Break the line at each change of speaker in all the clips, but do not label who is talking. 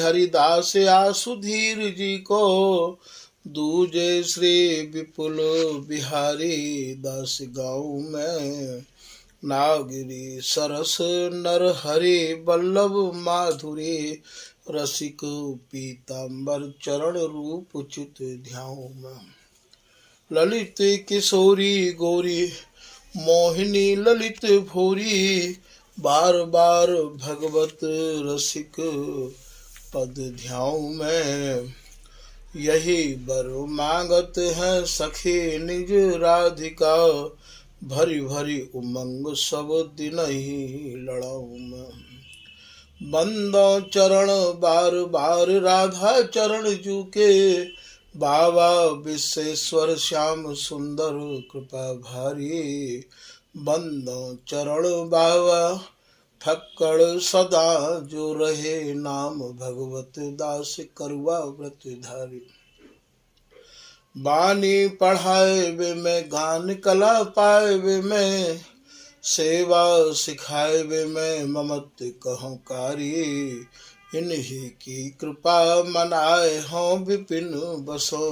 हरिदास आसुधीर जी को, दूजे श्री विपुल बिहारी दास गाँव में। नागरी सरस नर हरि वल्लभ माधुरी, रसिक पीताम्बर चरण रूप चित ध्याऊ में। ललित किशोरी गौरी मोहिनी ललित भोरी, बार बार भगवत रसिक पद ध्याऊ में। यही बर मांगत है सखी निज राधिका, भरी भरी उमंग सब दिन ही लड़ाऊ में। बंदो चरण बार बार राधा चरण जूके, बाबा विश्वेश्वर श्याम सुंदर कृपा भारी। बंदो चरण बाबा फक्कड़ सदा, जो रहे नाम भगवत दास करुआ व्रत धारी। बानी पढ़ाए वे में गान कला पाए वे में, सेवा सिखाए वे में ममत कहूँ कारी। इन्हीं की कृपा मनाए हों विपिन बसो,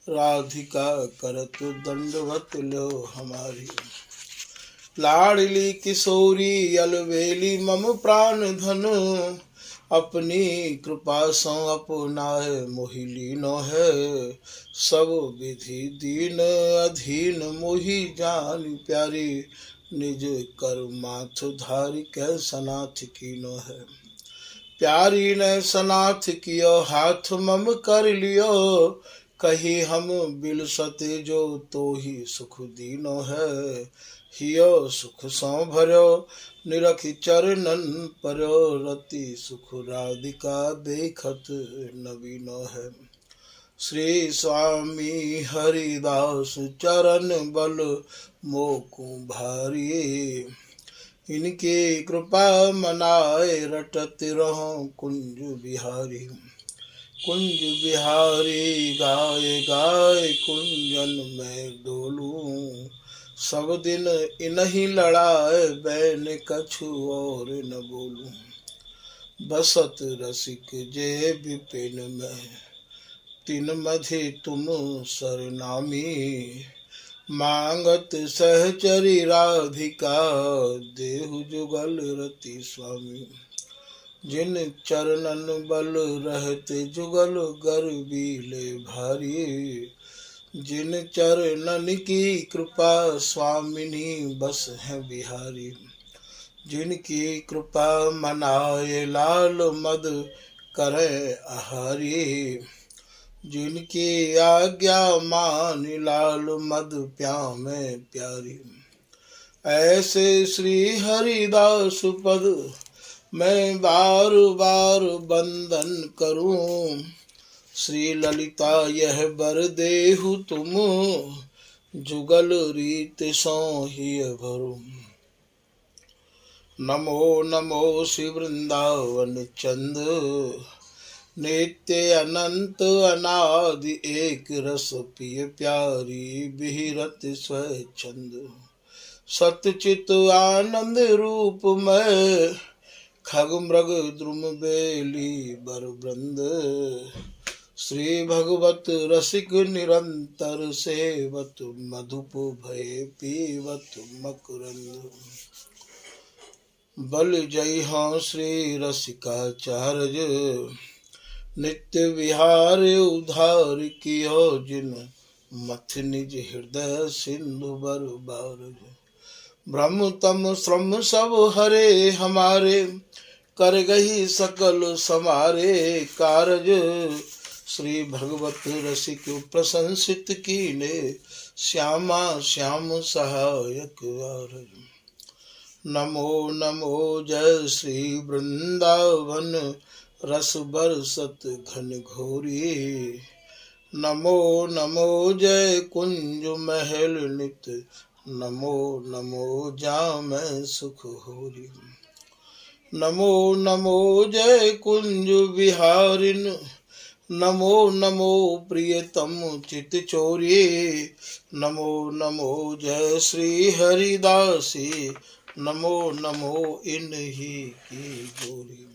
राधिका करत दंडवत लो हमारी। लाडली किशोरी अलवेली मम प्राण धन, अपनी कृपा सो अपनाए मोहि लीनो है। सब विधि दीन अधीन मोहि जान प्यारी, निज कर माथ धारी कै सनाथ कीनो है। प्यारी ने सनाथ कियो हाथ मम कर लियो, कही हम बिलसते जो तो ही सुख दीनो है। हियो सुख सौ भर्यो निरखि चरणन पर्यो, रति सुख राधिका देखत नवीनो है। श्री स्वामी हरिदास चरण बल मोकु भारी, इनके कृपा मनाए रटत रहो कुंज बिहारी। कुंज बिहारी गाय गाय कुंजन में डोलूं, सब दिन इन्हीं लड़ाए बैन कछु और न बोलूं। बसत रसिक जे विपिन में, तिन मधि तुम सरनामी। मांगत सहचरी राधिका, देहु जुगल रति स्वामी। जिन चरणन बल रहते जुगल गर्वीले भारी, जिन चरणन की कृपा स्वामिनी बस है बिहारी। जिनकी कृपा मनाए लाल मद करे आहारी, जिनकी आज्ञा मान लाल मद प्यामे प्यारी। ऐसे श्री हरिदास पद मैं बार बार बंदन करूं, श्री ललिता यह बर देहु तुम, जुगल रीत सो ही भरू। नमो नमो श्री वृंदावन चंद, नित्य अनंत अनादि एक रस पिय प्यारी, बिहरत स्वच्छंद। सतचित आनंद रूप में, खग मृग द्रुम बेली बर वृंद। श्री भगवत रसिक निरंतर सेवत, मधुप भय पीवत मकरंद। बल जय हाँ श्री रसिकाचार्य, नित्य विहार उधार कियो जिन, मथ निज हृदय सिंधु बर बारज। ब्रह्म तम श्रम सब हरे हमारे, कर गही सकल समारे कारज। श्री भगवत रसिक प्रशंसित कीने, श्यामा श्याम सहायक आरज। नमो नमो जय श्री वृंदावन रस बरसत घन घोरी। नमो नमो जय कुंज महल नित, नमो नमो जाम सुख होरी। नमो नमो जय कुंज विहारिन, नमो नमो प्रियतम चित चोरी। नमो नमो जय श्री हरिदासी, नमो नमो इन्हीं की गोरी।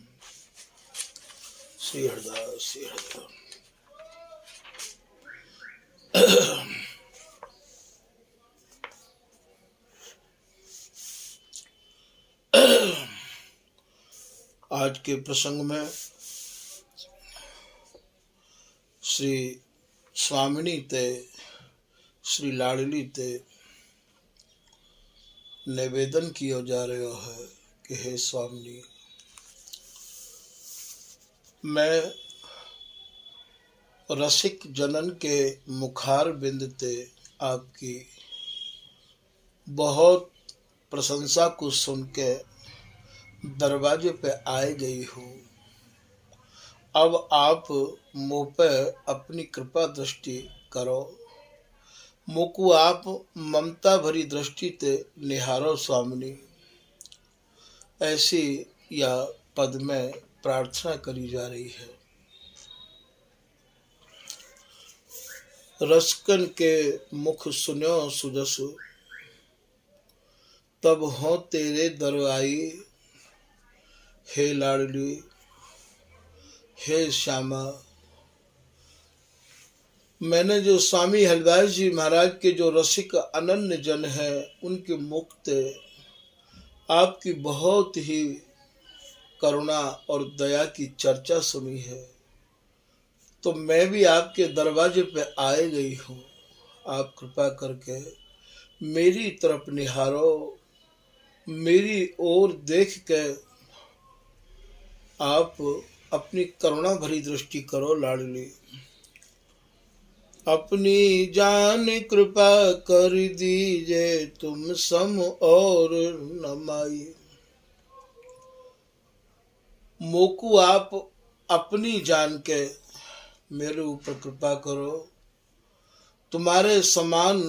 श्री हरिदास श्री हरिदास। आज के प्रसंग में श्री स्वामिनी ते श्री लाडली ते निवेदन किया जा रहा है कि हे स्वामिनी, मैं रसिक जनन के मुखार बिंद ते आपकी बहुत प्रशंसा को सुन के दरवाजे पे आए गई हूँ। अब आप मुँह पे अपनी कृपा दृष्टि करो, मुझको आप ममता भरी दृष्टि ते निहारो स्वामिनी। ऐसी या पद में प्रार्थना करी जा रही है। रसकन के मुख सुन्यो सुजस, तब हो तेरे दर आई। हे लाडली हे श्यामा, मैंने जो स्वामी हरिदास जी महाराज के जो रसिक अनन्य जन है उनके मुख से आपकी बहुत ही करुणा और दया की चर्चा सुनी है, तो मैं भी आपके दरवाजे पे आए गई हूँ। आप कृपा करके मेरी तरफ निहारो, मेरी ओर देख के आप अपनी करुणा भरी दृष्टि करो लाडली। अपनी जान कृपा कर दीजे तुम सम और न माई। मोकू आप अपनी जान के मेरे ऊपर कृपा करो। तुम्हारे समान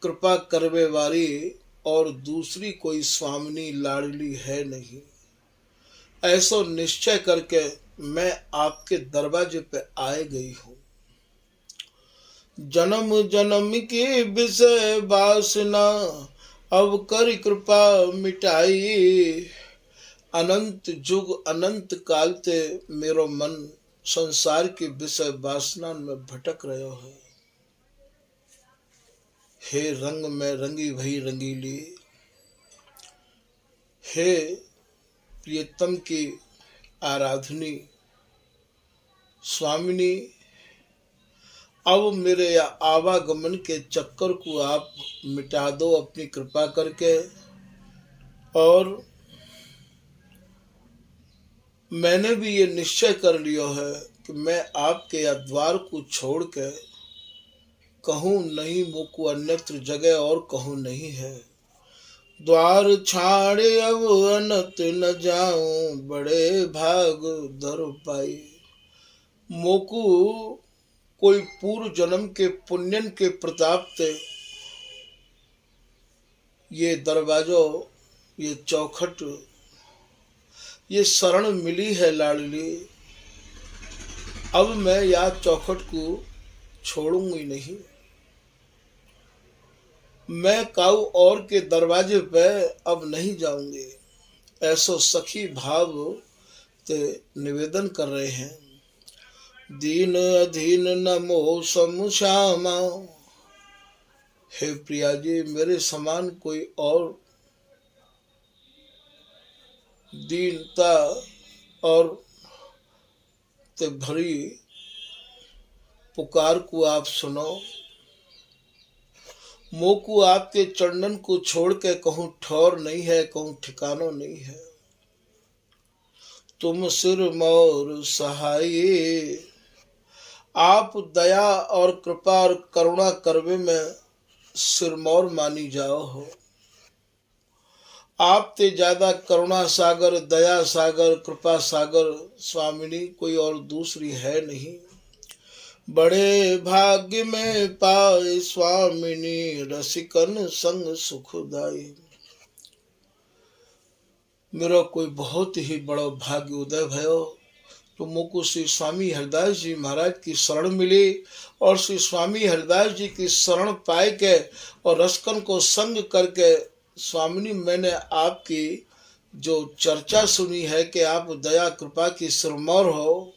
कृपा करवे वाली और दूसरी कोई स्वामिनी लाडली है नहीं। ऐसा निश्चय करके मैं आपके दरवाजे पे आए गई हूँ। जन्म जन्म की विषय वासना अब कर कृपा मिटाई। अनंत जुग अनंत काल ते मेरो मन संसार की विषय वासना में भटक रहे है। हे रंग में रंगी भई रंगीली, हे प्रियतम की आराधनी स्वामिनी, अब मेरे आवागमन के चक्कर को आप मिटा दो अपनी कृपा करके। और मैंने भी ये निश्चय कर लिया है कि मैं आपके या द्वार को छोड़ के कहूँ नहीं, मुझको अन्यत्र जगह और कहूँ नहीं है। द्वार छाड़े अब अनत न जाऊं, बड़े भाग धर पाई। मोकू कोई पूर्व जन्म के पुण्यन के प्रताप से ये दरवाजों, ये चौखट, ये शरण मिली है लाडली। अब मैं या चौखट को छोड़ूंगी नहीं। मैं काऊ और के दरवाजे पे अब नहीं जाऊंगी। ऐसो सखी भाव ते निवेदन कर रहे हैं। दीन अधीन नमो सम श्यामा, हे प्रिया जी, मेरे समान कोई और दीनता और ते भरी पुकार को आप सुनो। मोकू आपके चरणन को छोड़ के कहूँ ठौर नहीं है, कहूँ ठिकानो नहीं है। तुम सिर मोर सहाय, आप दया और कृपा और करुणा करवे में सिरमौर मानी जाओ हो। आप ते ज्यादा करुणा सागर, दया सागर, कृपा सागर स्वामिनी कोई और दूसरी है नहीं। बड़े भाग्य में पाए स्वामिनी, रसिकन संग सुखदाई। मेरा कोई बहुत ही बड़ा भाग्य उदय भयो तो मुझको श्री स्वामी हरिदास जी महाराज की शरण मिली। और श्री स्वामी हरिदास जी की शरण पाए के और रसकन को संग करके स्वामिनी, मैंने आपकी जो चर्चा सुनी है कि आप दया कृपा की सिरमौर हो,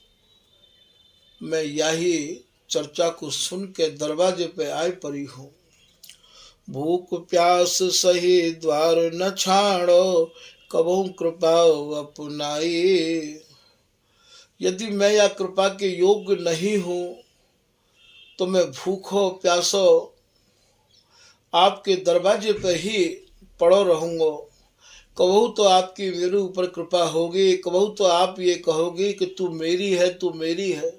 मैं यही चर्चा को सुन के दरवाजे पे आए पड़ी हूँ। भूख प्यास सही द्वार न छाड़ो, कबहू कृपा अपनाई। यदि मैं या कृपा के योग्य नहीं हूँ तो मैं भूखो प्यासो आपके दरवाजे पे ही पड़ो रहूँगा। कबहू तो आपकी मेरे ऊपर कृपा होगी, कबहू तो आप ये कहोगे कि तू मेरी है, तू मेरी है।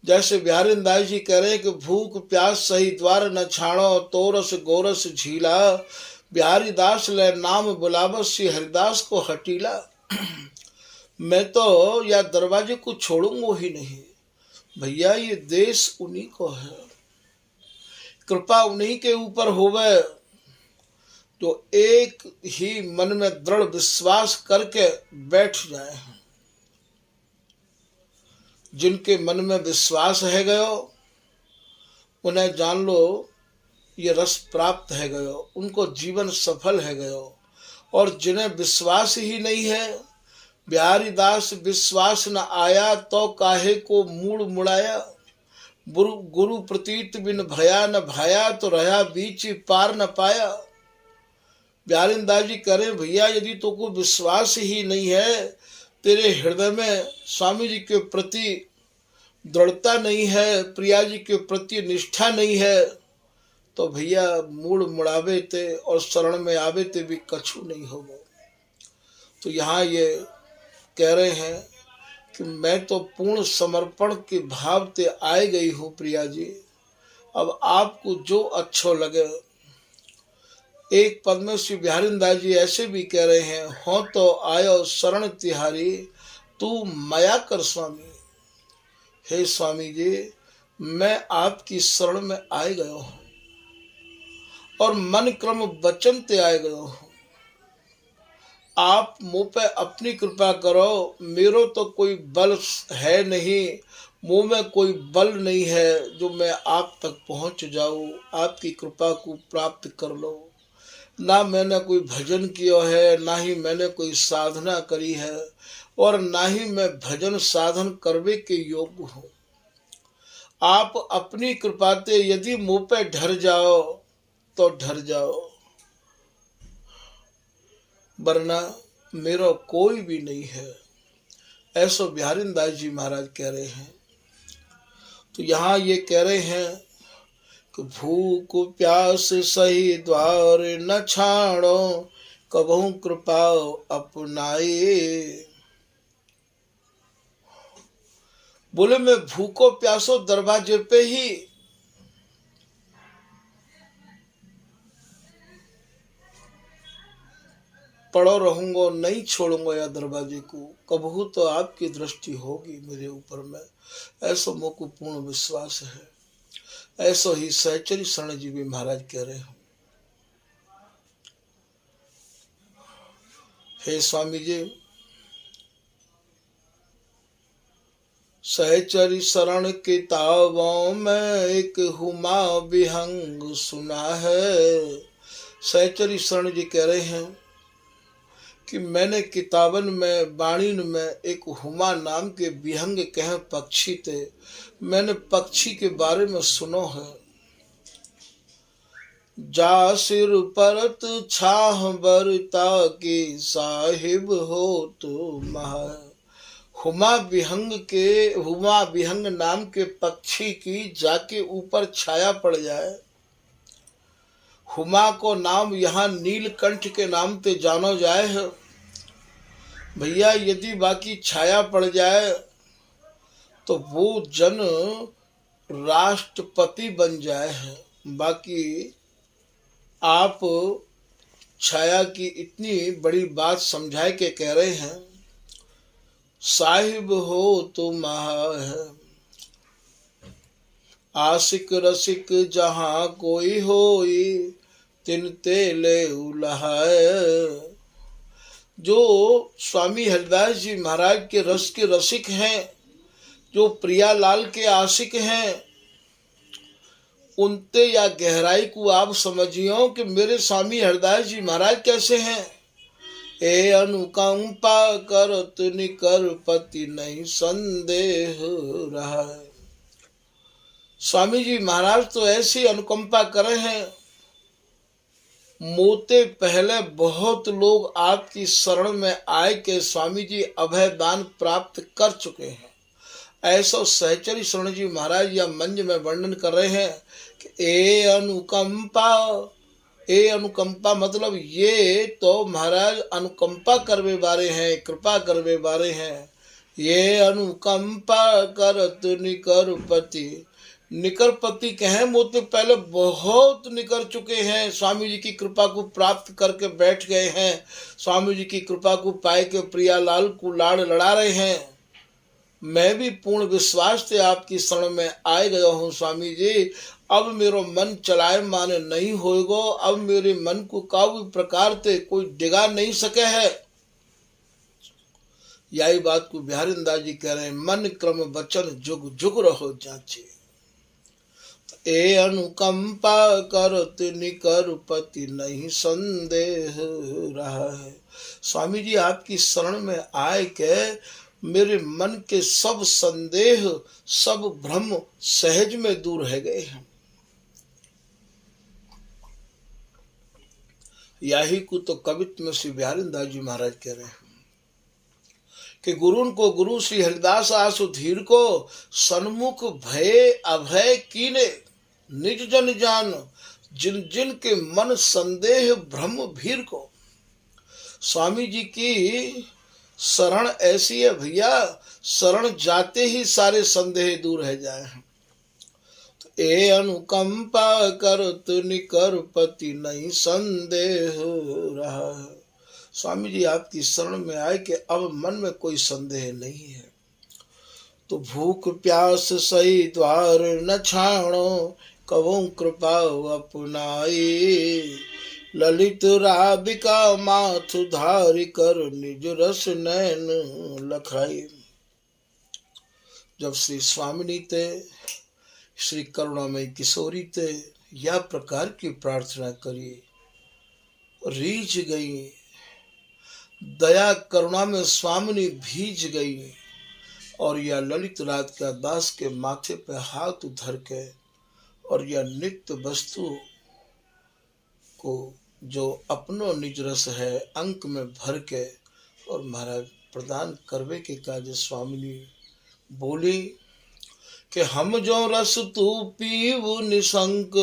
जैसे बिहारी दास जी कह रहे हैं कि भूख प्यास सही द्वार न छाड़ो, तोरस गोरस झीला। बिहारी दास ले नाम बुलावस श्री हरिदास को हटीला। मैं तो या दरवाजे को छोड़ूंगा ही नहीं। भैया ये देश उन्हीं को है, कृपा उन्हीं के ऊपर होवे जो एक ही मन में दृढ़ विश्वास करके बैठ जाए। जिनके मन में विश्वास है गयो उन्हें जान लो ये रस प्राप्त है गयो, उनको जीवन सफल है गयो। और जिन्हें विश्वास ही नहीं है, बिहारी दास विश्वास न आया तो काहे को मूड मुड़ाया। गुरु प्रतीत बिन भया न भाया, तो रहा बीच पार न पाया। बिहारी दास जी कह रहे भैया यदि तो को विश्वास ही नहीं है, तेरे हृदय में स्वामी जी के प्रति दृढ़ता नहीं है, प्रिया जी के प्रति निष्ठा नहीं है, तो भैया मूड मुड़ावे ते और शरण में आवे ते भी कछु नहीं होगा। तो यहाँ ये कह रहे हैं कि मैं तो पूर्ण समर्पण के भाव ते आए गई हूँ प्रिया जी, अब आपको जो अच्छो लगे। एक पद में श्री बिहारी दास जी ऐसे भी कह रहे हैं, हो तो आयो शरण तिहारी, तू माया कर स्वामी। हे स्वामी जी, मैं आपकी शरण में आए गयो हूँ और मन क्रम वचन ते आए गयो हूँ। आप मुँह पे अपनी कृपा करो, मेरो तो कोई बल है नहीं, मुँह में कोई बल नहीं है जो मैं आप तक पहुँच जाऊँ, आपकी कृपा को प्राप्त कर लो। ना मैंने कोई भजन किया है, ना ही मैंने कोई साधना करी है, और ना ही मैं भजन साधन करवे के योग्य हूँ। आप अपनी कृपा से यदि मुँह पे ढर जाओ तो ढर जाओ, वरना मेरा कोई भी नहीं है। ऐसा बिहारी दास जी महाराज कह रहे हैं। तो यहाँ ये कह रहे हैं कि भूख प्यास सही द्वार न छाड़ो, कबहू कृपा अपनाए। बोले मैं भूखो प्यासो दरवाजे पे ही पड़ो रहूंगा, नहीं छोड़ूंगा या दरवाजे को, कबहू तो आपकी दृष्टि होगी मेरे ऊपर में, ऐसा मोको पूर्ण विश्वास है। ऐसा ही सहचरी शरण जी भी महाराज कह रहे हो। हे स्वामी जी, सहचरी शरण किताबों में एक हुमा विहंग सुना है। सहचरी शरण जी कह रहे हैं कि मैंने किताबन में बाणीन में एक हुमा नाम के विहंग कह पक्षी थे, मैंने पक्षी के बारे में सुनो है। जा सिर परत छाह बरता के साहिब हो तो महा। हुमा विहंग नाम के पक्षी की जाके ऊपर छाया पड़ जाए। हुमा को नाम यहाँ नीलकंठ के नाम पे जानो जाए है। भैया यदि बाकी छाया पड़ जाए तो वो जन राष्ट्रपति बन जाए है। बाकी आप छाया की इतनी बड़ी बात समझाए के कह रहे हैं, साहिब हो तो महा है। आशिक रसिक जहाँ कोई होई, तिन तेले उलहाए। जो स्वामी हरिदास जी महाराज के रस के रसिक हैं, जो प्रियालाल के आशिक हैं, उनते या गहराई को आप समझियो कि मेरे स्वामी हरिदास जी महाराज कैसे हैं। ए अनुकंपा करत निकर पति नहीं संदेह रहा है। स्वामी जी महाराज तो ऐसी अनुकंपा करे हैं, मोते पहले बहुत लोग आपकी शरण में आए के स्वामी जी अभय दान प्राप्त कर चुके हैं। ऐसा सहचरी शरण जी महाराज या मंज में वर्णन कर रहे हैं कि ए अनुकंपा मतलब ये तो महाराज अनुकंपा करवे बारे हैं, कृपा करवे बारे हैं। ये अनुकंपा करत निकर पति, निकर पति कहें मोते पहले बहुत निकर चुके हैं, स्वामी जी की कृपा को प्राप्त करके बैठ गए हैं, स्वामी जी की कृपा को पाए के प्रियालाल को लाड़ लड़ा रहे हैं। मैं भी पूर्ण विश्वास से आपकी शरण में आए गया हूँ स्वामी जी। अब मेरा मन चलाए माने नहीं होएगो, अब मेरे मन को काऊ प्रकार से कोई डिगा नहीं सके है। यही बात को बिहारी दास जी कह रहे हैं, मन क्रम वचन जुग जुग रहो जांचे। ए अनुकंपा करत निकर पति नहीं संदेह रहा है। स्वामी जी आपकी शरण में आए के मेरे मन के सब संदेह सब भ्रम सहज में दूर रह गए हैं। यही को तो कवित्व में श्री बिहारी दास जी महाराज कह रहे हैं कि गुरुन को गुरु श्री हरिदास आसु धीर को सन्मुख भय अभय कीने निज जन जान जिन जिन के मन संदेह भ्रम भीर को। स्वामी जी की शरण ऐसी है भैया, शरण जाते ही सारे संदेह दूर रह जाए। तो ए अनुकंपा करत निकर पति नहीं संदेह रहा है। स्वामी जी आपकी शरण में आए कि अब मन में कोई संदेह नहीं है। तो भूख प्यास सही द्वार न छाणो, कवों कृपा अपनाई, ललित राबिका माथु धारी कर निज रस नैन लखाई। जब श्री स्वामिनी ते श्री करुणामयी किशोरी ते यह प्रकार की प्रार्थना करी, रीझ गई, दया करुणा में स्वामिनी भीज गई और यह ललित रात का दास के माथे पे हाथ धर के और यह नित्य वस्तु को जो अपनो निज रस है अंक में भर के और महाराज प्रदान करवे के काज स्वामिनी बोली कि हम जो रस तू पीवु निशंक,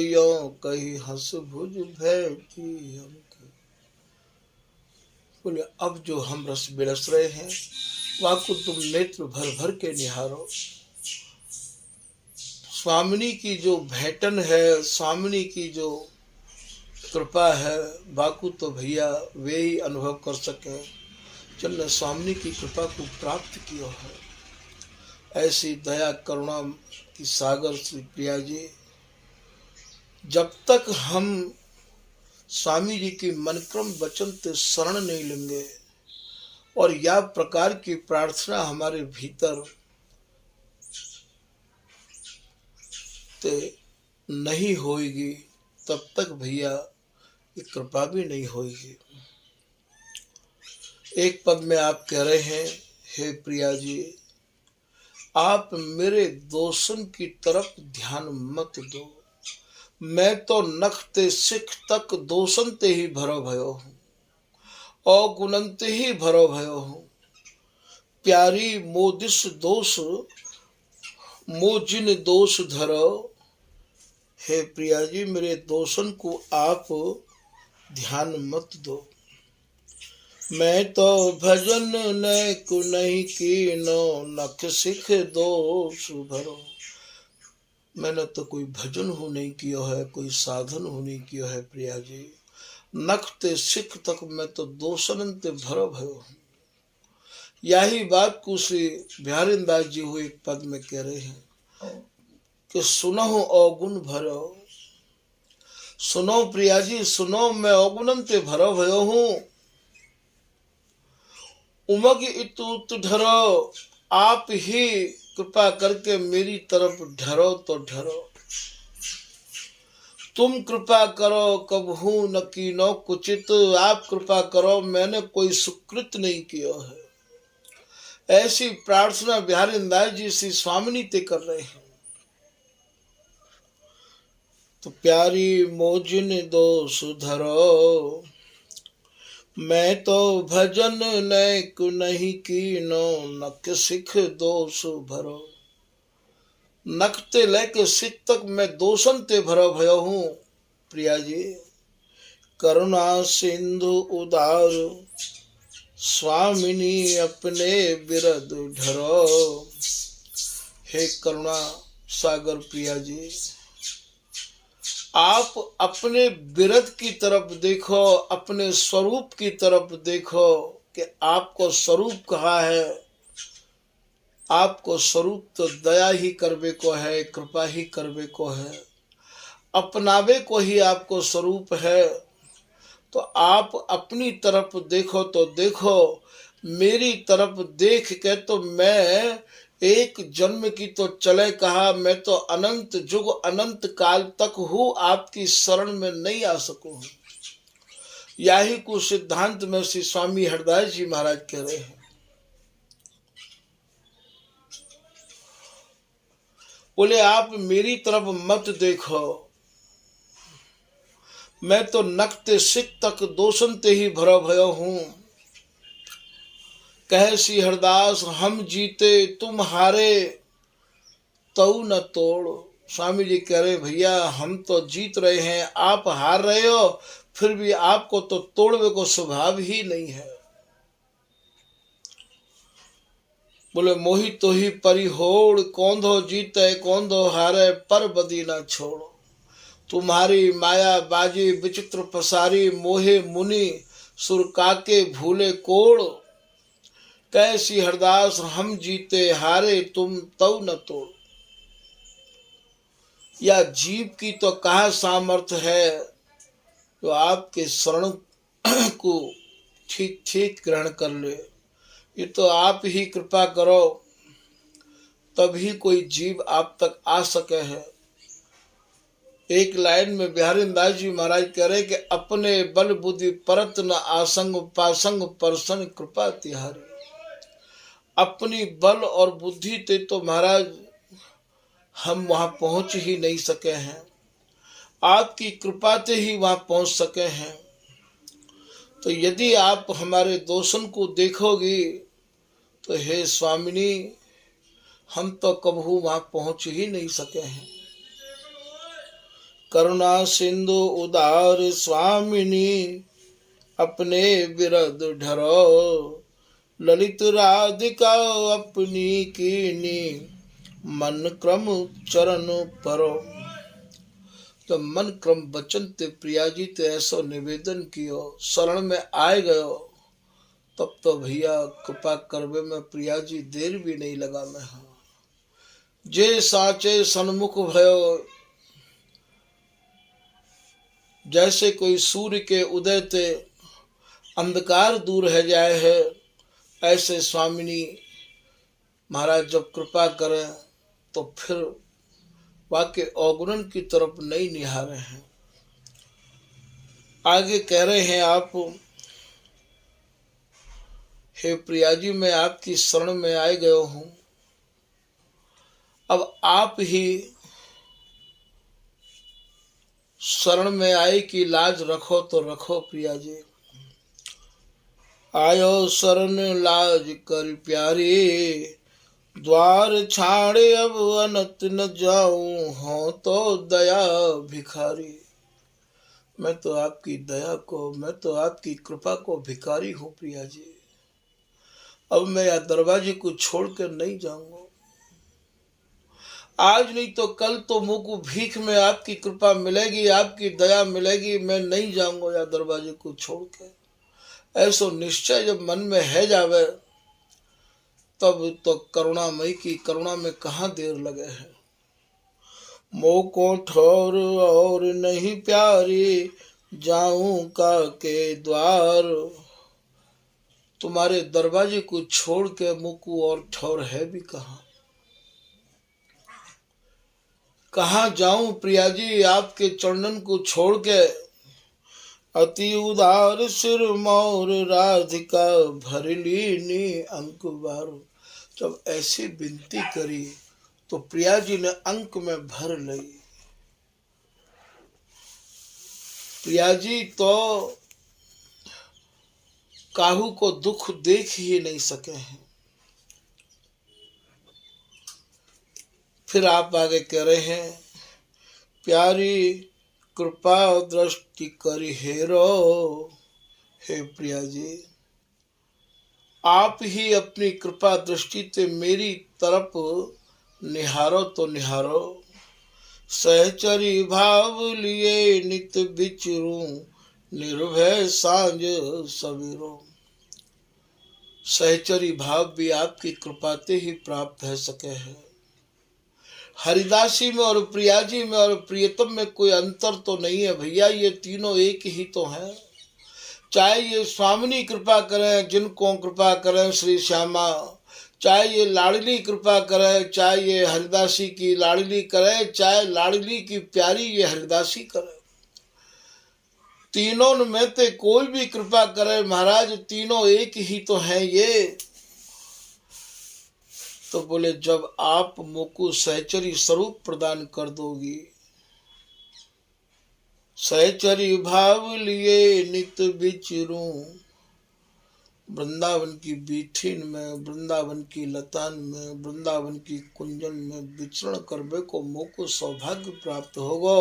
यो कही हंस भुज भय की हमक। बोले अब जो हम रस बिरस रहे हैं वह को तुम नेत्र भर भर के निहारो। स्वामिनी की जो भेंटन है, स्वामिनी की जो कृपा है, बाकू तो भैया वे ही अनुभव कर सके जिनने स्वामिनी की कृपा को प्राप्त किया है। ऐसी दया करुणा की सागर श्री प्रिया जी, जब तक हम स्वामी जी की मनक्रम वचन ते शरण नहीं लेंगे और यह प्रकार की प्रार्थना हमारे भीतर ते नहीं होगी, तब तक भैया ये कृपा भी नहीं होगी। एक पद में आप कह रहे हैं, हे प्रिया जी आप मेरे दोषन की तरफ ध्यान मत दो, मैं तो नख ते सिख तक दोषन ते ही भरो भयो हूँ, अगुणंत ही भरो भयो हूँ। प्यारी मोदिस दोष मोजिन दोष धरो। हे प्रिया जी मेरे दोषन को आप ध्यान मत दो, मैं तो भजन न को नहीं कीनो, नख सिख दोष भरो। मैंने तो कोई भजन हो नहीं किया है, कोई साधन हो नहीं किया है प्रिया जी, नख ते सिख तक मैं तो दोषन ते भरो भयो। यही बात को श्री बिहारी दास जी हुए एक पद में कह रहे हैं कि सुनो अवगुण भरो। सुनो प्रिया जी सुनो, मैं अवगुणन ते भरो भयो हूँ। उमग इतुत ढरो, आप ही कृपा करके मेरी तरफ ढरो तो ढरो। तुम कृपा करो कबहू न कीनो कुचित, आप कृपा करो मैंने कोई सुकृत नहीं किया है। ऐसी प्रार्थना बिहारी दास जी श्री स्वामिनी ते कर रहे हैं। तो प्यारी मोजिन दो सुधरो, मैं तो भजन नैक नहीं कीनो, नक सिख दोष भरो। नख ते लेके सिख तक मैं दोषन ते भरो भयो हूँ। प्रिया जी, करुणा सिंधु उदार, स्वामिनी अपने बिरद ढरो। हे करुणा सागर प्रिया जी, आप अपने बिरद की तरफ देखो, अपने स्वरूप की तरफ देखो कि आपको स्वरूप कहा है। आपको स्वरूप तो दया ही करवे को है, कृपा ही करवे को है, अपनावे को ही आपको स्वरूप है। तो आप अपनी तरफ देखो तो देखो, मेरी तरफ देख के तो मैं एक जन्म की तो चले कहा, मैं तो अनंत जुग अनंत काल तक हूँ, आपकी शरण में नहीं आ सकूँ। यही कुछ सिद्धांत में श्री स्वामी हरदास जी महाराज कह रहे हैं। बोले आप मेरी तरफ मत देखो, मैं तो नखते सिख तक दोषनते ही भरो भयो हूँ। कहे श्री हरदास हम जीते तुम हारे, तऊ न तोड़। स्वामी जी कह रहे भैया हम तो जीत रहे हैं, आप हार रहे हो, फिर भी आपको तो तोड़वे को स्वभाव ही नहीं है। बोले मोहि तो ही परिहोड़, कौंधो जीते कौंधो हारे, पर बदी न छोड़ो। तुम्हारी माया बाजी विचित्र पसारी, मोहे मुनि सुर काके भूले कोड़। कैसी हरदास हम जीते हारे, तुम तऊ न तोड़। या जीव की तो कहा सामर्थ्य है तो आपके शरण को ठीक ठीक ग्रहण कर ले। ये तो आप ही कृपा करो तभी कोई जीव आप तक आ सके है। एक लाइन में बिहारी दास जी महाराज कह रहे कि अपने बल बुद्धि परत न आसंग, पासंग परसन कृपा तिहारी। अपनी बल और बुद्धि ते तो महाराज हम वहां पहुंच ही नहीं सके हैं, आपकी कृपा से ही वहां पहुंच सके हैं। तो यदि आप हमारे दोषन को देखोगी तो हे स्वामिनी हम तो कबहू वहां पहुंच ही नहीं सके हैं। करुणा सिंधु उदार स्वामिनी अपने बिरद ढरो, ललित राधिका अपनी कीनी, मन क्रम चरण परो। तो मन क्रम बचन ते प्रिया जी ते ऐसो निवेदन कियो, शरण में आए गयो, तब तो भैया कृपा करवे में प्रिया जी देर भी नहीं लगा मैं। हाँ जे साचे सन्मुख भयो, जैसे कोई सूर्य के उदय ते अंधकार दूर है जाए है, ऐसे स्वामिनी महाराज जब कृपा करें तो फिर वाके अवगुण की तरफ नहीं निहारे हैं। आगे कह रहे हैं आप, हे प्रिया जी मैं आपकी शरण में आए गयो हूं, अब आप ही शरण में आए की लाज रखो तो रखो प्रिया जी। आयो शरण लाज कर प्यारी, द्वार छाड़े अब अनत न जाऊं, हो तो दया भिखारी। मैं तो आपकी दया को, मैं तो आपकी कृपा को भिखारी हूँ प्रिया जी। अब मैं यह दरवाजे को छोड़ कर नहीं जाऊंगा। आज नहीं तो कल तो मुंह को भीख में आपकी कृपा मिलेगी, आपकी दया मिलेगी, मैं नहीं जाऊंगा या दरवाजे को छोड़ के। ऐसो निश्चय जब मन में है जावे तब तो करुणामयी की करुणा में कहाँ देर लगे है। मोको ठोर और नहीं प्यारी, जाऊं का के द्वार। तुम्हारे दरवाजे को छोड़ के मुंह को और ठोर है भी कहाँ। कहाँ जाऊं प्रिया जी आपके चरणन को छोड़ के। अति उदार सिर मोर राधिका भर लीनी अंक बार। जब ऐसी विनती करी तो प्रिया जी ने अंक में भर ली। प्रिया जी तो काहू को दुख देख ही नहीं सके हैं। फिर आप आगे कह रहे हैं, प्यारी कृपा दृष्टि करी हेरो। हे प्रिया जी आप ही अपनी कृपा दृष्टि से मेरी तरफ निहारो तो निहारो। सहचरी भाव लिए नित बिचरूं निर्भय सांझ सवेरो। सहचरी भाव भी आपकी कृपा से ही प्राप्त है सके हैं। हरिदासी में और प्रिया जी में और प्रियतम में कोई अंतर तो नहीं है भैया, ये तीनों एक ही तो हैं। चाहे ये स्वामिनी कृपा करें, जिनको कृपा करें श्री श्यामा, चाहे ये लाडली कृपा करें, चाहे ये हरिदासी की लाडली करें, चाहे लाडली की प्यारी ये हरिदासी करे, तीनों में से कोई भी कृपा करे महाराज, तीनों एक ही तो हैं ये। तो बोले जब आप मुझको सहचरी स्वरूप प्रदान कर दोगी, सहचरी भाव लिए नित बिचरूं, वृंदावन की बीठीन में, वृंदावन की लतान में, वृंदावन की कुंजन में विचरण करने को मुझको सौभाग्य प्राप्त होगा।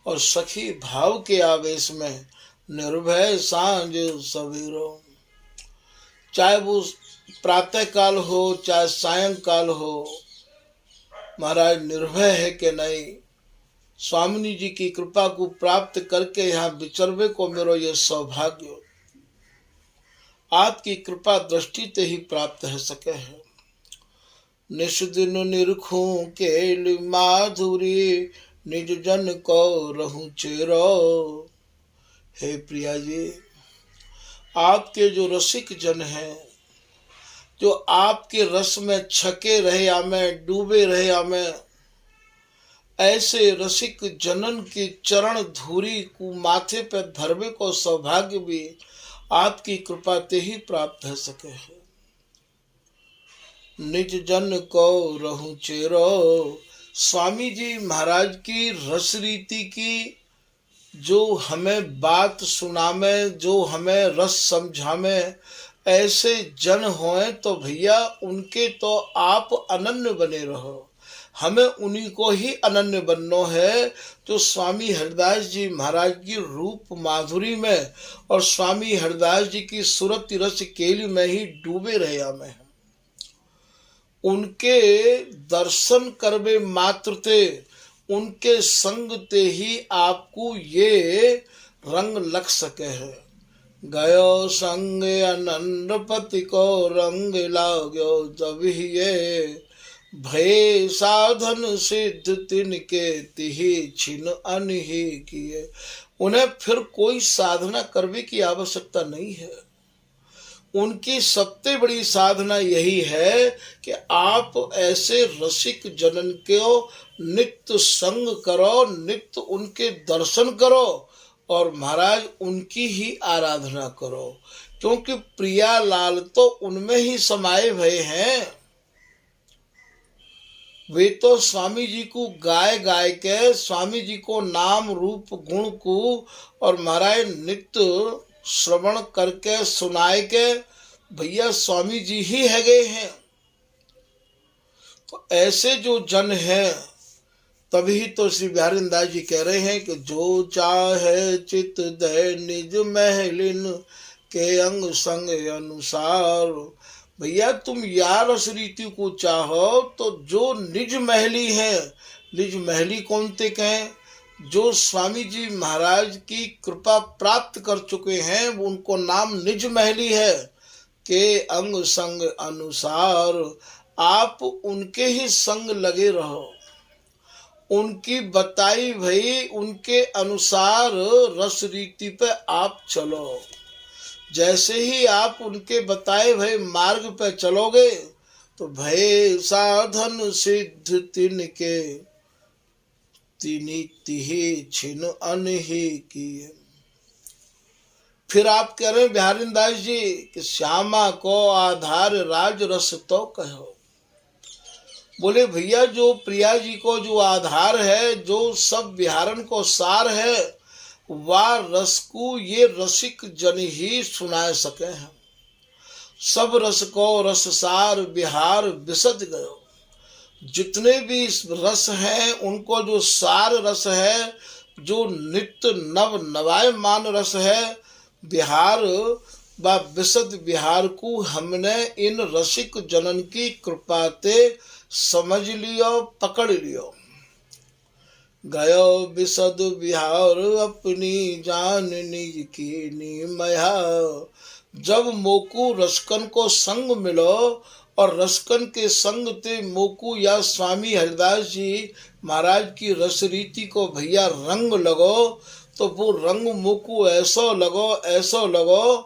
और सखी भाव के आवेश में निर्भय सांझ सवेरो, चाहे वो प्रातः काल हो चाहे सायंकाल हो, महाराज निर्भय है कि नहीं, स्वामिनी जी की कृपा को प्राप्त करके यहाँ विचरवे को मेरो ये सौभाग्य आपकी कृपा दृष्टि से ही प्राप्त है सके है। निश दिन निरखूं केल माधुरी निज जन को रहूं चेरो। हे प्रिया जी आपके जो रसिक जन हैं, जो आपके रस में छके रहे हमें, डूबे रहे हमें, ऐसे रसिक जनन की चरण धूरी को माथे पर धरवे को सौभाग्य भी आपकी कृपा से ही प्राप्त है सके है। निज जन को रहूं चेरो। स्वामी जी महाराज की रस रीति की जो हमें बात सुनामे, जो हमें रस समझामे, ऐसे जन होए तो भैया उनके तो आप अनन्य बने रहो। हमें उन्हीं को ही अनन्य बनना है जो स्वामी हरिदास जी महाराज की रूप माधुरी में और स्वामी हरिदास जी की सूरत रस केली में ही डूबे रहे हमें। उनके दर्शन करवे मात्र थे, उनके संग ते ही आपको ये रंग लग सके है। गयो संग अनंतपति को रंग लाग्यो, जब ये भय साधन सिद्ध तिनके तिहि छिन अनहि किए। उन्हें फिर कोई साधना करने की आवश्यकता नहीं है। उनकी सबसे बड़ी साधना यही है कि आप ऐसे रसिक जनन को नित्य संग करो, नित्य उनके दर्शन करो और महाराज उनकी ही आराधना करो, क्योंकि प्रिया लाल तो उनमें ही समाये हुए हैं। वे तो स्वामी जी को गाय गाय के, स्वामी जी को नाम रूप गुण को और महाराज नित्य श्रवण करके सुनाए के भैया स्वामी जी ही है गए हैं। तो ऐसे जो जन हैं, तभी तो श्री बिहारी दास जी कह रहे हैं कि जो चाहे चित दे निज महलिन के अंग संग अनुसार। भैया तुम यार रस रीति को चाहो तो जो निज महली है, निज महली कौन ते कहें, जो स्वामी जी महाराज की कृपा प्राप्त कर चुके हैं उनको नाम निज महली है। के अंग संग अनुसार आप उनके ही संग लगे रहो, उनकी बताई भई उनके अनुसार रस रीति पे आप चलो। जैसे ही आप उनके बताए भई मार्ग पे चलोगे तो भय साधन सिद्ध तिनके नीति नीति ही छिन अनही की। फिर आप कह रहे हैं बिहारी दास जी कि श्यामा को आधार राज रस तो कहो। बोले भैया जो प्रिया जी को जो आधार है, जो सब विहारन को सार है, वह रस को ये रसिक जन ही सुना सके हैं। सब रस को रस सार बिहार बिसद गयो। जितने भी रस हैं उनको जो सार रस है, जो नित्य नव नवायमान रस है, बिहार व विशद बिहार को हमने इन रसिक जनन की कृपा ते समझ लियो, पकड़ लियो। गयो विशद बिहार अपनी जान निज की नीमया। जब मोकू रसकन को संग मिलो और रसकन के संग ते मोकू या स्वामी हरिदास जी महाराज की रस रीति को भैया रंग लगो, तो वो रंग मोकू ऐसो लगो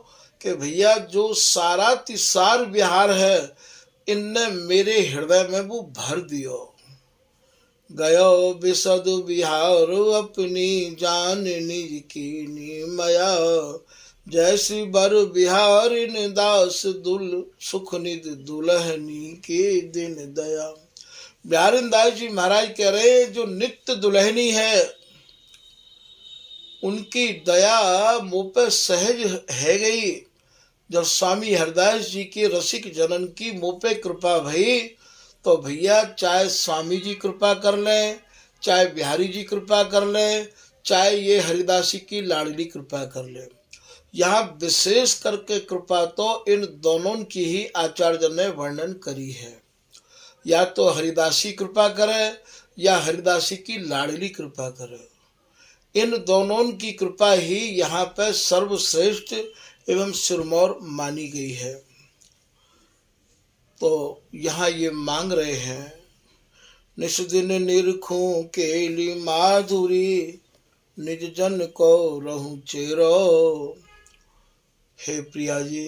कि भैया जो सारा तिसार बिहार है इनने मेरे हृदय में वो भर दियो। गयो विशद बिहार अपनी जान निज की नीमया। जैसी बर बिहार इन दास दुल सुख निध दुल्हनी के दिन दया। बिहारी दास जी महाराज कह रहे हैं जो नित्य दुल्हनी है उनकी दया मुँह पे सहज है गई। जब स्वामी हरदास जी के रसिक जनन की मुँह पे कृपा भई, तो भैया चाहे स्वामी जी कृपा कर लें, चाहे बिहारी जी कृपा कर लें, चाहे ये हरिदासी की लाडली कृपा कर लें, यहाँ विशेष करके कृपा तो इन दोनों की ही आचार्य ने वर्णन करी है। या तो हरिदासी कृपा करे या हरिदासी की लाडली कृपा करे, इन दोनों की कृपा ही यहाँ पर सर्वश्रेष्ठ एवं सिरमौर मानी गई है। तो यहाँ ये मांग रहे हैं, निस दिन निरखूं केली माधुरी निज जन को रहूं चेरो। हे प्रिया जी,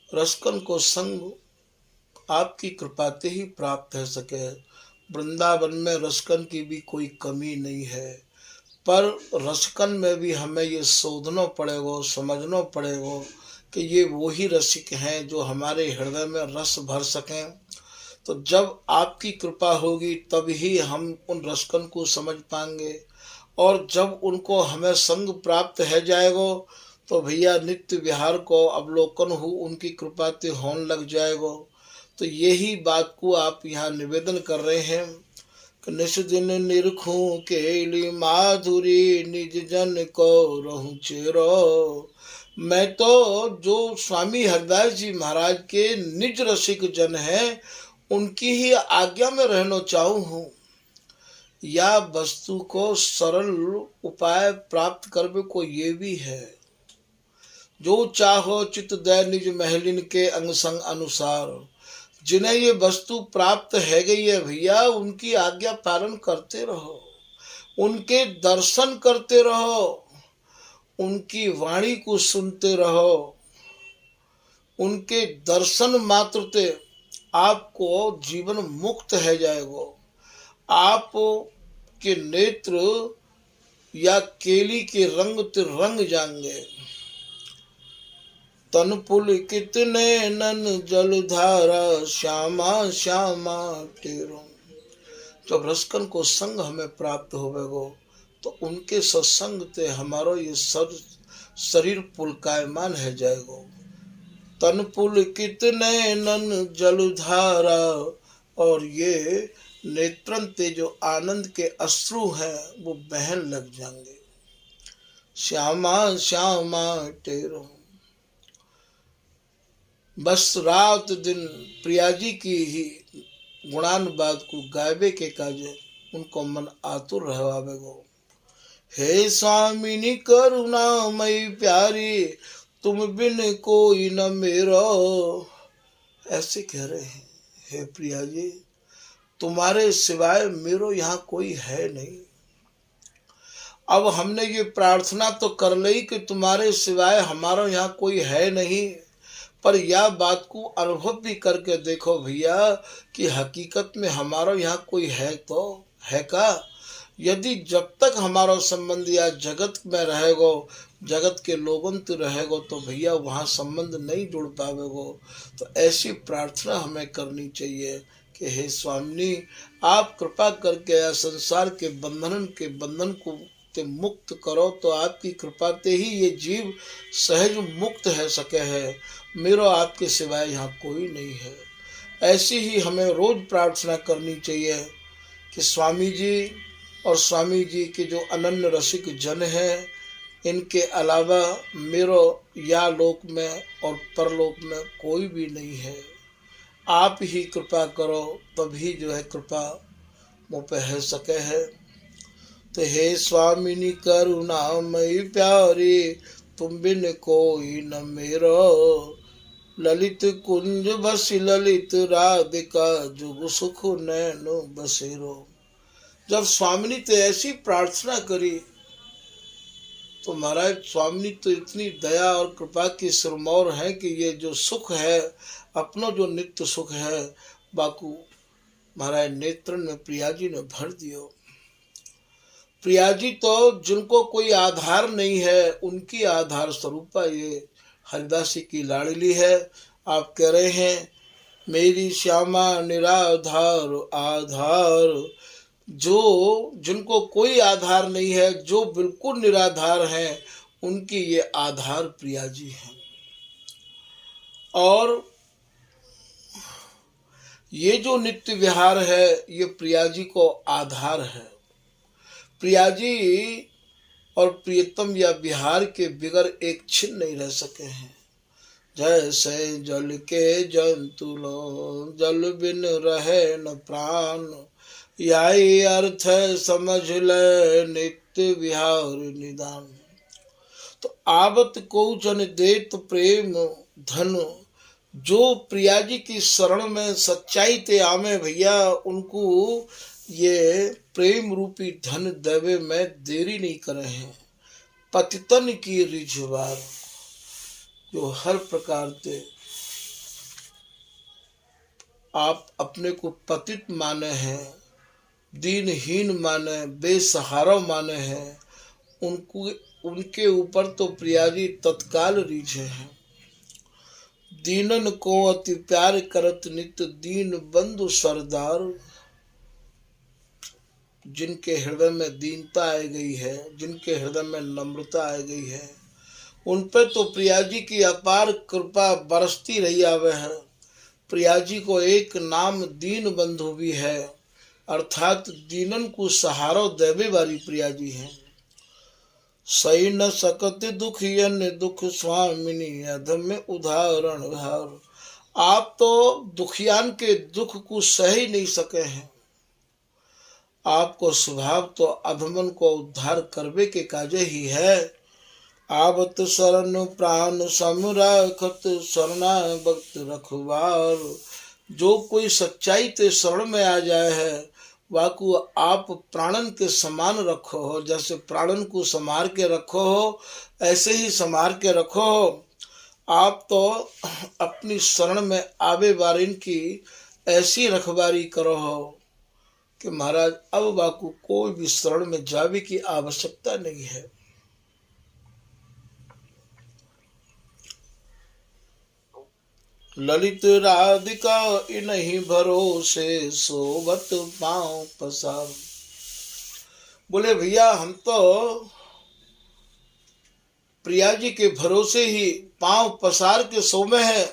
रसकन को संग आपकी कृपा से ही प्राप्त हो सके। वृंदावन में रसकन की भी कोई कमी नहीं है, पर रसकन में भी हमें ये शोधना पड़ेगा, समझना पड़ेगा कि ये वही रसिक हैं जो हमारे हृदय में रस भर सकें। तो जब आपकी कृपा होगी तब ही हम उन रसकन को समझ पाएंगे, और जब उनको हमें संग प्राप्त है जाएगा तो भैया नित्य विहार को अवलोकन हो उनकी कृपा से होने लग जाएगा। तो यही बात को आप यहाँ निवेदन कर रहे हैं कि निस दिन निरखूं केली माधुरी निज जन को रहूं चेरो। मैं तो जो स्वामी हरदास जी महाराज के निज रसिक जन हैं उनकी ही आज्ञा में रहना चाहूँ हूँ, या वस्तु को सरल उपाय प्राप्त करने को ये भी है। जो चाहो चित दय निज महलिन के अंग संग अनुसार। जिन्हें ये वस्तु प्राप्त है गई है भैया, उनकी आज्ञा पालन करते रहो, उनके दर्शन करते रहो, उनकी वाणी को सुनते रहो। उनके दर्शन मात्र से आपको जीवन मुक्त है जाएगा। आप के नेत्र या केली के रंग ते रंग जाएंगे। तन पुल कितने नन जलधारा श्यामा श्यामा तेरो। जब रसकन को संग हमें प्राप्त होवेगो तो उनके सत्संग ते हमारो ये शरीर पुलकायमान है जाएगो। तन पुल कितने नन जलधारा, और ये नेत्रन ते जो आनंद के अश्रु हैं वो बहन लग जाएंगे। श्यामा श्यामा तेरो। बस रात दिन प्रिया जी की ही गुणानुवाद को गायबे के काजे उनको मन आतुर रहवावेगो। हे स्वामिनी करुणामयी प्यारी, तुम बिन कोई न मेरो। ऐसे कह रहे हैं, हे प्रिया जी तुम्हारे सिवाय मेरो यहाँ कोई है नहीं। अब हमने ये प्रार्थना तो कर ली कि तुम्हारे सिवाय हमारा यहाँ कोई है नहीं, पर यह बात को अनुभव भी करके देखो भैया कि हकीकत में हमारा यहाँ कोई है तो है का। यदि जब तक हमारा संबंध या जगत में रहेगो, जगत के लोगों तो रहेगो, तो भैया वहाँ संबंध नहीं जुड़ पावेगो। तो ऐसी प्रार्थना हमें करनी चाहिए कि हे स्वामी, आप कृपा करके या संसार के बंधन को ते मुक्त करो। तो आपकी कृपा ते ही ये जीव सहज मुक्त है सके है। मेरो आपके सिवाय यहाँ कोई नहीं है। ऐसी ही हमें रोज प्रार्थना करनी चाहिए कि स्वामी जी और स्वामी जी के जो अनन्य रसिक जन हैं, इनके अलावा मेरो या लोक में और परलोक में कोई भी नहीं है। आप ही कृपा करो, तभी जो है कृपा मुँह पे है सके है। तो हे स्वामिनी करुणामयी प्यारी, तुम बिन कोई न मेरो। ललित कुंज बसी ललित राधिका, जुग सुख नैनो बसेरो। जब स्वामिनी तो ऐसी प्रार्थना करी, तो महाराज स्वामिनी तो इतनी दया और कृपा की सिरमौर है कि ये जो सुख है, अपना जो नित्य सुख है, बाकू महाराज नेत्रन में प्रिया जी ने भर दियो। प्रिया जी तो जिनको कोई आधार नहीं है, उनकी आधार स्वरूपा ये हरिदासी की लाडली है। आप कह रहे हैं मेरी श्यामा निराधार आधार। जो जिनको कोई आधार नहीं है, जो बिल्कुल निराधार हैं, उनकी ये आधार प्रिया जी हैं। और ये जो नित्य विहार है, ये प्रिया जी को आधार है। प्रिया जी और प्रियतम या बिहार के बिगर एक छिन नहीं रह सके हैं। जैसे जल के जंतु लो, जल बिन रहे न प्राण, यही अर्थ समझ ले नित्य विहार निदान। तो आवत को जन देत प्रेम धन, जो प्रिया जी की शरण में सच्चाई ते आमे भैया, उनको ये प्रेम रूपी धन देवे में देरी नहीं करे हैं। पतितन की रिझवार, जो हर प्रकार से आप अपने को पतित माने हैं, दीनहीन माने, बेसहारा माने हैं, उनको उनके ऊपर तो प्रिया जी तत्काल रीझे हैं। दीनन को अति प्यार करत नित, दीन बंधु सरदार। जिनके हृदय में दीनता आ गई है, जिनके हृदय में नम्रता आ गई है, उन पे तो प्रिया जी की अपार कृपा बरसती रही आवे है। प्रिया जी को एक नाम दीन बंधु भी है, अर्थात दीनन को सहारो देवे वाली प्रिया जी हैं। सही न सकत दुखियन दुख स्वामिनी, अधम में उदाहरण हार। आप तो दुखियान के दुख को सह ही नहीं सके हैं। आपको स्वभाव तो अधमन को उद्धार करवे के काजे ही है। आवत शरण प्राण समराखत, शरणा भक्त रखवार। जो कोई सच्चाई ते शरण में आ जाए है, वाकू आप प्राणन के समान रखो हो। जैसे प्राणन को संभार के रखो हो, ऐसे ही संभार के रखो हो। आप तो अपनी शरण में आवे वारिन की ऐसी रखवारी करो हो कि महाराज अब वाकू कोई भी शरण में जावे की आवश्यकता नहीं है। ललित राधिका इन्हीं भरोसे, सोवत पांव पसार। बोले भैया हम तो प्रिया जी के भरोसे ही पांव पसार के सोमे हैं।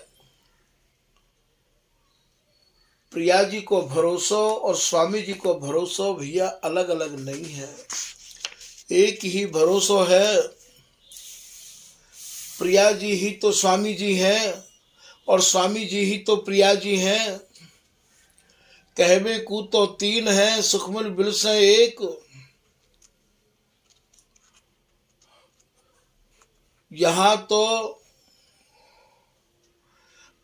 प्रिया जी को भरोसा और स्वामी जी को भरोसा भैया अलग अलग नहीं है, एक ही भरोसा है। प्रिया जी ही तो स्वामी जी हैं और स्वामी जी ही तो प्रिया जी हैं। कहवे को तो तीन है, सुखमल बिल से एक। यहाँ तो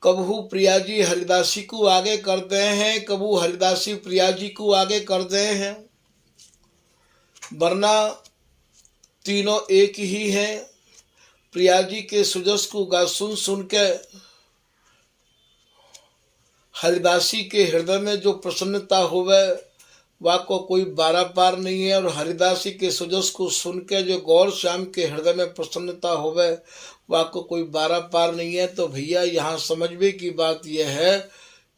कबहू प्रिया जी हरिदासी को आगे करते हैं, कबू हरिदासी प्रिया जी को आगे करते हैं, वरना तीनों एक ही हैं। प्रिया जी के सुजस को गा सुन सुन के हरिदासी के हृदय में जो प्रसन्नता होवे, वह को कोई बारा पार नहीं है। और हरिदासी के सुजस को सुन के जो गौर श्याम के हृदय में प्रसन्नता होवे वह को कोई बारा पार नहीं है। तो भैया यहाँ समझने की बात यह है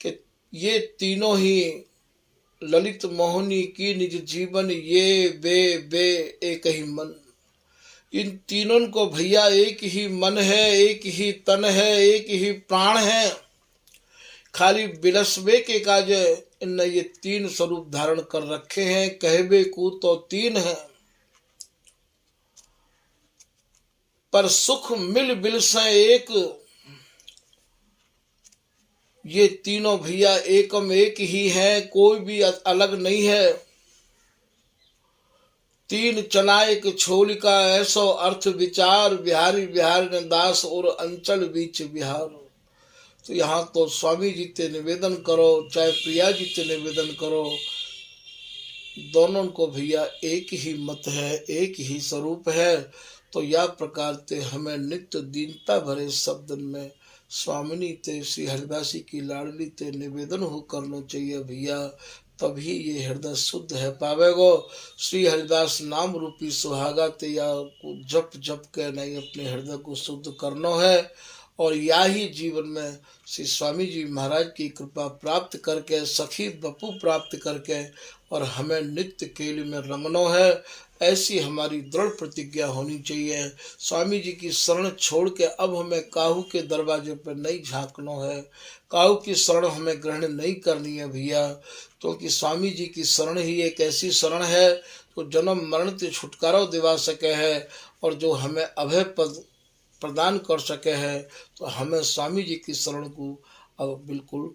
कि ये तीनों ही ललित मोहिनी की निज जीवन ये बे बे एक ही मन, इन तीनों को भैया एक ही मन है, एक ही तन है, एक ही प्राण है। खाली बिलसबे के काज इनने ये तीन स्वरूप धारण कर रखे हैं। कहबे को तो तीन है पर सुख मिल बिलसे एक, ये तीनों भैया एकम एक ही है, कोई भी अलग नहीं है। तीन चना एक छोल का ऐसो अर्थ विचार, बिहारी बिहार ने दास और अंचल बीच बिहार। तो यहाँ तो स्वामी जी ते निवेदन करो चाहे प्रिया जी ते निवेदन करो, दोनों को भैया एक ही मत है, एक ही स्वरूप है। तो या प्रकार ते हमें नित्य दीनता भरे शब्द में स्वामिनी ते श्री हरिदासी की लाडली ते निवेदन हो करना चाहिए भैया, तभी ये हृदय शुद्ध है पावेगो। श्री हरिदास नाम रूपी सुहागा ते या को जप जप के नहीं अपने हृदय को शुद्ध करना है। और या ही जीवन में श्री स्वामी जी महाराज की कृपा प्राप्त करके सखी बपू प्राप्त करके और हमें नित्य केली में रमनो है, ऐसी हमारी दृढ़ प्रतिज्ञा होनी चाहिए। स्वामी जी की शरण छोड़ के अब हमें काहू के दरवाजे पर नहीं झांकना है, काहू की शरण हमें ग्रहण नहीं करनी है भैया, क्योंकि स्वामी जी की शरण ही एक ऐसी शरण है जो जन्म मरण से छुटकारा दिवा सके है और जो हमें अभय पद प्रदान कर सके है। तो हमें स्वामी जी की शरण को अब बिल्कुल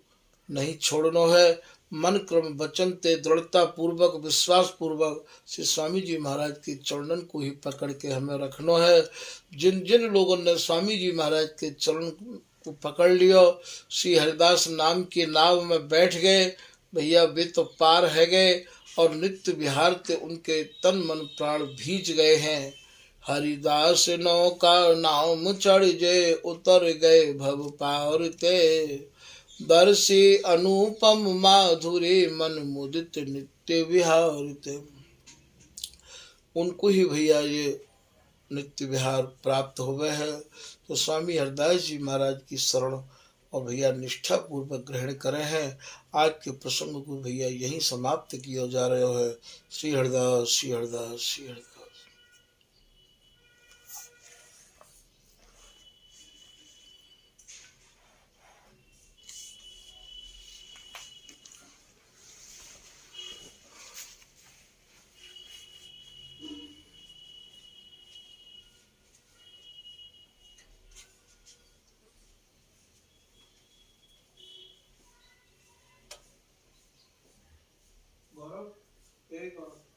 नहीं छोड़ना है। मन क्रम वचन ते दृढ़ता पूर्वक विश्वास पूर्वक श्री स्वामी जी महाराज के चरणन को ही पकड़ के हमें रखना है। जिन जिन लोगों ने स्वामी जी महाराज के चरण को पकड़ लियो, श्री हरिदास नाम की नाव में बैठ गए भैया, वे तो पार है गए और नित्य विहार ते उनके तन मन प्राण भीज गए हैं। हरिदास नौका नाम चढ़ जे उतर गए भव पार ते, दर्शी अनुपम माधुरी मन मुदित नित्य विहार ते। उनको ही भैया ये नित्य विहार प्राप्त हो गए है। तो स्वामी हरिदास जी महाराज की शरण और भैया निष्ठा पूर्वक ग्रहण करे हैं। आज के प्रसंग को भैया यही समाप्त किया जा रहा है। श्री हरिदास श्री हरिदास श्री हरिदास। गौरव एक और